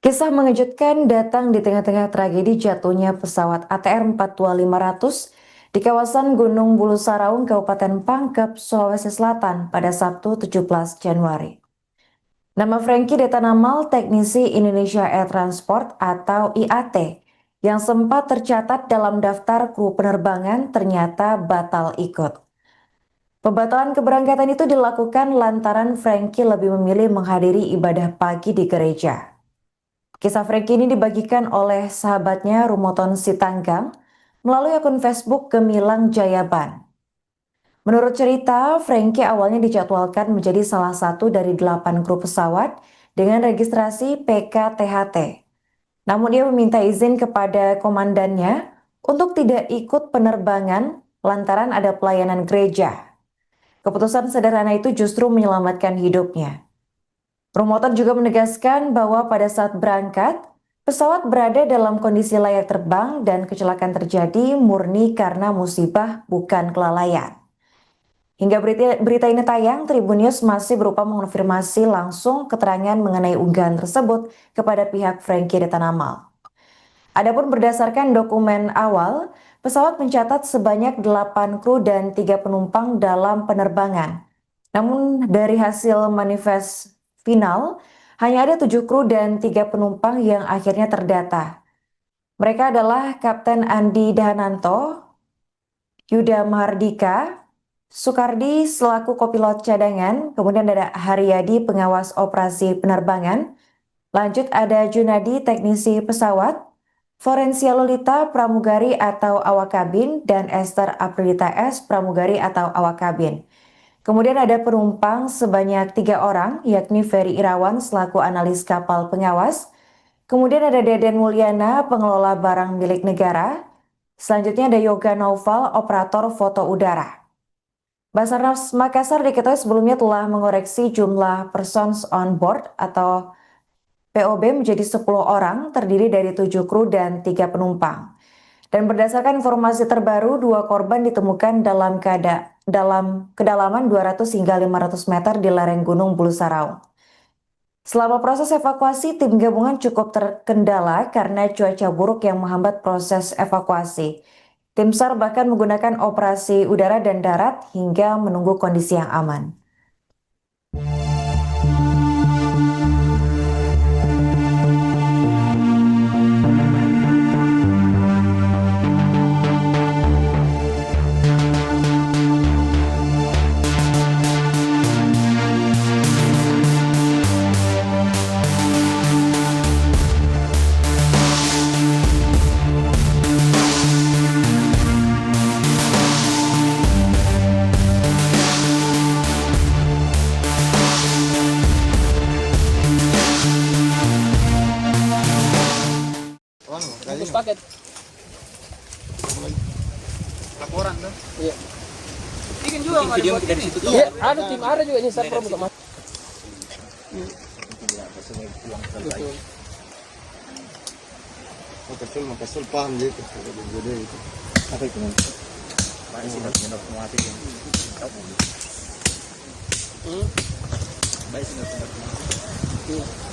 Kisah mengejutkan datang di tengah-tengah tragedi jatuhnya pesawat ATR 42500 di kawasan Gunung Bulu Saraung, Kabupaten Pangkep, Sulawesi Selatan pada Sabtu 17 Januari. Nama Frankie Detanamal, teknisi Indonesia Air Transport atau IAT, yang sempat tercatat dalam daftar kru penerbangan ternyata batal ikut. Pembatalan keberangkatan itu dilakukan lantaran Frankie lebih memilih menghadiri ibadah pagi di gereja. Kisah Frankie ini dibagikan oleh sahabatnya Rumoton Sitanggang melalui akun Facebook Gemilang Jayaban. Menurut cerita, Frankie awalnya dijadwalkan menjadi salah satu dari 8 kru pesawat dengan registrasi PKTHT. Namun ia meminta izin kepada komandannya untuk tidak ikut penerbangan lantaran ada pelayanan gereja. Keputusan sederhana itu justru menyelamatkan hidupnya. Promotor juga menegaskan bahwa pada saat berangkat, pesawat berada dalam kondisi layak terbang dan kecelakaan terjadi murni karena musibah, bukan kelalaian. Hingga berita ini tayang, Tribun News masih berupa mengonfirmasi langsung keterangan mengenai unggahan tersebut kepada pihak Frankie Detanamal. Adapun berdasarkan dokumen awal, pesawat mencatat sebanyak 8 kru dan 3 penumpang dalam penerbangan. Namun dari hasil manifest final, hanya ada 7 kru dan 3 penumpang yang akhirnya terdata. Mereka adalah Kapten Andi Dahananto, Yuda Mahardika, Sukardi selaku kopilot cadangan, kemudian ada Haryadi pengawas operasi penerbangan, lanjut ada Junadi teknisi pesawat, Florencia Lolita pramugari atau awak kabin, dan Esther Aprilita S pramugari atau awak kabin. Kemudian ada penumpang sebanyak 3 orang, yakni Ferry Irawan selaku analis kapal pengawas. Kemudian ada Deden Mulyana, pengelola barang milik negara. Selanjutnya ada Yoga Noval, operator foto udara. Basarnas Makassar diketahui sebelumnya telah mengoreksi jumlah persons on board atau POB menjadi 10 orang, terdiri dari 7 kru dan 3 penumpang. Dan berdasarkan informasi terbaru, 2 korban ditemukan dalam kedalaman 200 hingga 500 meter di lereng Gunung Bulu Saraung. Selama proses evakuasi, tim gabungan cukup terkendala karena cuaca buruk yang menghambat proses evakuasi. Tim SAR bahkan menggunakan operasi udara dan darat hingga menunggu kondisi yang aman. Bungkus paket. Laporan tuh. Iya. Bikin juga nggak Video dibuat dari ini. situ tuh. Iya. Ada tim ada juga nih saya promo sama. Betul. Mau kesel paham gitu, jadi itu. Apa itu? Baik sih dokumen otomatis yang. Baik sih dokumen otomatis.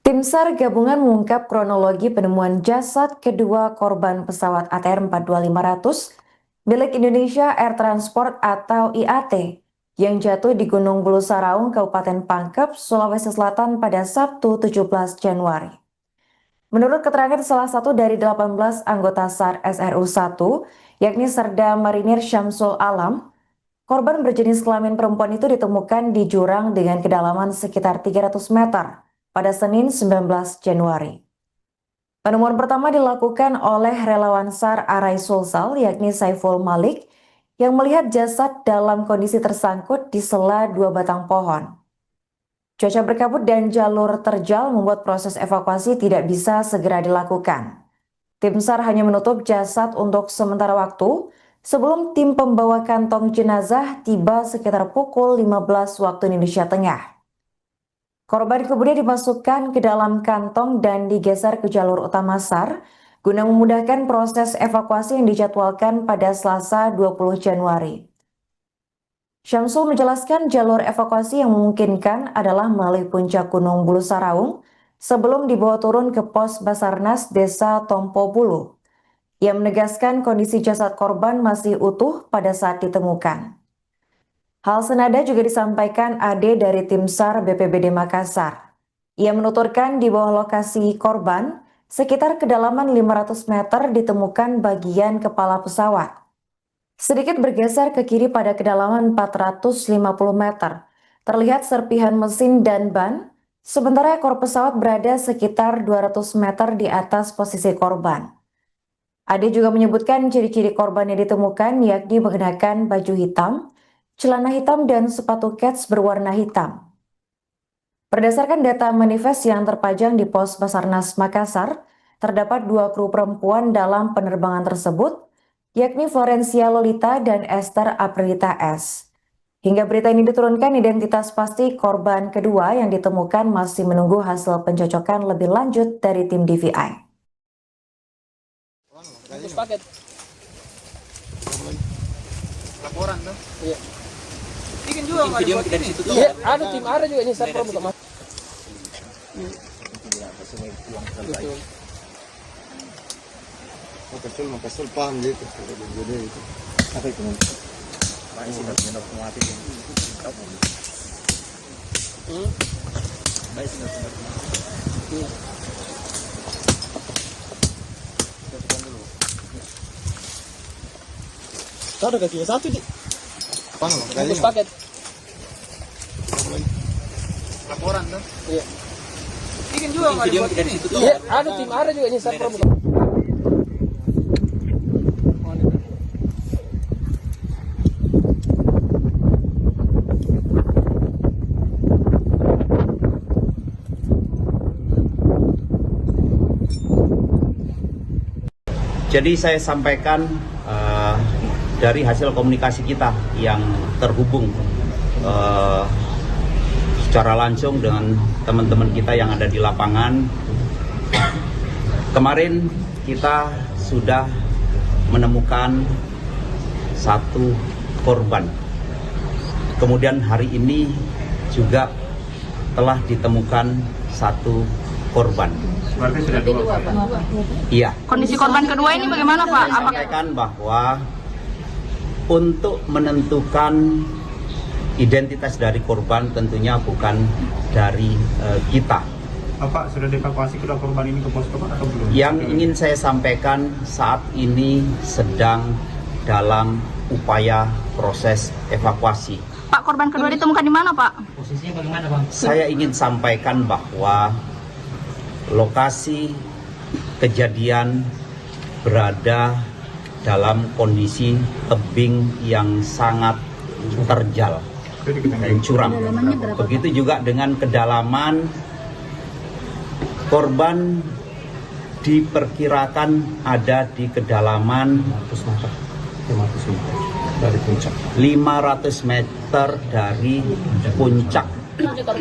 Tim SAR gabungan mengungkap kronologi penemuan jasad kedua korban pesawat ATR 42500 milik Indonesia Air Transport atau IAT yang jatuh di Gunung Bulu Saraung, Kabupaten Pangkep, Sulawesi Selatan pada Sabtu 17 Januari. Menurut keterangan salah satu dari 18 anggota SAR SRU-1, yakni Serda Marinir Syamsul Alam, korban berjenis kelamin perempuan itu ditemukan di jurang dengan kedalaman sekitar 300 meter pada Senin 19 Januari. Penemuan pertama dilakukan oleh relawan SAR Arai Sulsel, yakni Saiful Malik, yang melihat jasad dalam kondisi tersangkut di sela 2 batang pohon. Cuaca berkabut dan jalur terjal membuat proses evakuasi tidak bisa segera dilakukan. Tim SAR hanya menutup jasad untuk sementara waktu sebelum tim pembawa kantong jenazah tiba sekitar pukul 15 waktu Indonesia Tengah. Korban kemudian dimasukkan ke dalam kantong dan digeser ke jalur utama SAR guna memudahkan proses evakuasi yang dijadwalkan pada Selasa 20 Januari. Syamsul menjelaskan jalur evakuasi yang memungkinkan adalah melalui puncak Gunung Bulu Saraung sebelum dibawa turun ke pos Basarnas Desa Tompo Bulu. Ia menegaskan kondisi jasad korban masih utuh pada saat ditemukan. Hal senada juga disampaikan Ade dari Tim SAR BPBD Makassar. Ia menuturkan di bawah lokasi korban, sekitar kedalaman 500 meter ditemukan bagian kepala pesawat. Sedikit bergeser ke kiri pada kedalaman 450 meter, terlihat serpihan mesin dan ban, sementara ekor pesawat berada sekitar 200 meter di atas posisi korban. Ade juga menyebutkan ciri-ciri korban yang ditemukan yakni mengenakan baju hitam, celana hitam dan sepatu kets berwarna hitam. Berdasarkan data manifest yang terpajang di pos Basarnas Makassar, terdapat 2 kru perempuan dalam penerbangan tersebut, yakni Florencia Lolita dan Esther Aprilita S. Hingga berita ini diturunkan, identitas pasti korban kedua yang ditemukan masih menunggu hasil pencocokan lebih lanjut dari tim DVI. Bungkus paket. Laporan tuh. Iya. Bikin juga nggak video dibuat dari ini. situ tuh. Iya, ada tim ada juga nyasar promo untuk masuk. Betul. Makasih paham gitu. Jadi itu. Apa itu? Pak isi minum semua hati. Baik, sudah. Ada kakinya satu di. Bungkus Makanya paket. Laporan tuh. Iya. Bikin juga nggak Video dibuat dari ini. situ tuh. Iya, ada tim ada juga nyasar promo. Jadi saya sampaikan dari hasil komunikasi kita yang terhubung secara langsung dengan teman-teman kita yang ada di lapangan. Kemarin kita sudah menemukan 1 korban. Kemudian hari ini juga telah ditemukan 1 korban. Berarti sudah 2, Pak. Iya. Kondisi korban kedua ini bagaimana, Pak? Saya sampaikan bahwa untuk menentukan identitas dari korban tentunya bukan dari kita. Pak, sudah dievakuasi kedua korban ini ke posko, Pak, atau belum? Yang ingin saya sampaikan saat ini sedang dalam upaya proses evakuasi. Pak, korban kedua ditemukan di mana, Pak? Posisinya bagaimana, Bang? Saya ingin sampaikan bahwa lokasi kejadian berada dalam kondisi tebing yang sangat terjal dan curam. Begitu juga dengan kedalaman, korban diperkirakan ada di kedalaman 500 meter dari puncak.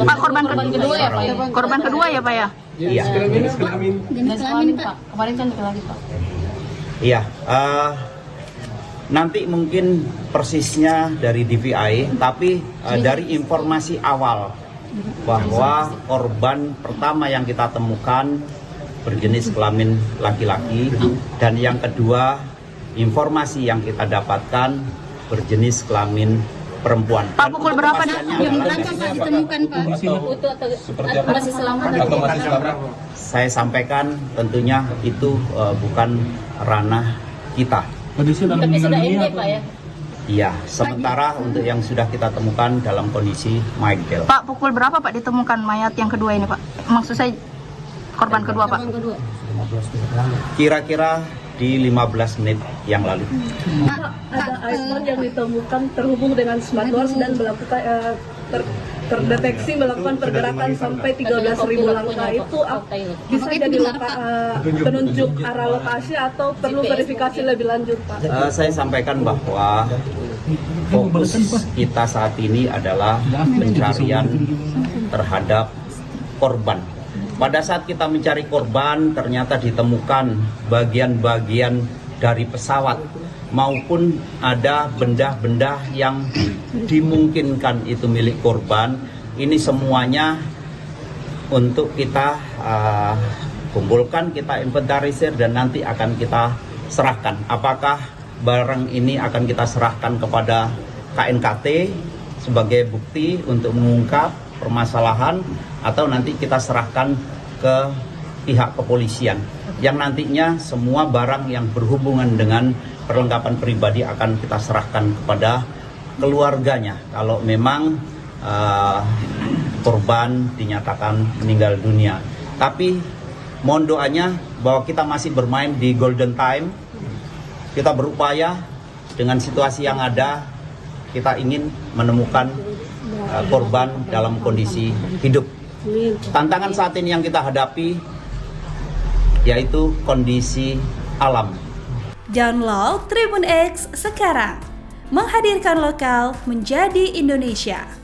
Pak, korban kedua ya, Pak? Korban kedua ya, Pak ya? Iya. Jenis kelamin, Pak. Kemarin kan lagi, Pak. Iya. Nanti mungkin persisnya dari DVI, tapi dari informasi awal bahwa korban pertama yang kita temukan berjenis kelamin laki-laki, dan yang kedua informasi yang kita dapatkan berjenis kelamin perempuan. Pak, pukul berapa yang ditemukan, Pak? Masih selamat atau Saya sampaikan tentunya itu bukan ranah kita. Tapi sudah MD, Pak ya? Iya, sementara untuk yang sudah kita temukan dalam kondisi mild. Pak, pukul berapa, Pak, ditemukan mayat yang kedua ini, Pak? Maksud saya korban kedua, Pak. Kira-kira di 15 menit yang lalu. Ada iceberg yang ditemukan terhubung dengan SmartWatch dan melakukan terdeteksi melakukan pergerakan sampai 13.000 langkah. Itu bisa jadi penunjuk arah lokasi atau perlu verifikasi lebih lanjut, Pak? Saya sampaikan bahwa fokus kita saat ini adalah pencarian terhadap korban. Pada saat kita mencari korban, ternyata ditemukan bagian-bagian dari pesawat maupun ada benda-benda yang dimungkinkan itu milik korban, ini semuanya untuk kita kumpulkan, kita inventarisir dan nanti akan kita serahkan. Apakah barang ini akan kita serahkan kepada KNKT sebagai bukti untuk mengungkap permasalahan, atau nanti kita serahkan ke pihak kepolisian yang nantinya semua barang yang berhubungan dengan perlengkapan pribadi akan kita serahkan kepada keluarganya kalau memang korban dinyatakan meninggal dunia. Tapi mohon doanya bahwa kita masih bermain di golden time. Kita berupaya dengan situasi yang ada, kita ingin menemukan korban dalam kondisi hidup. Tantangan saat ini yang kita hadapi yaitu kondisi alam. Download Tribun X sekarang, menghadirkan lokal menjadi Indonesia.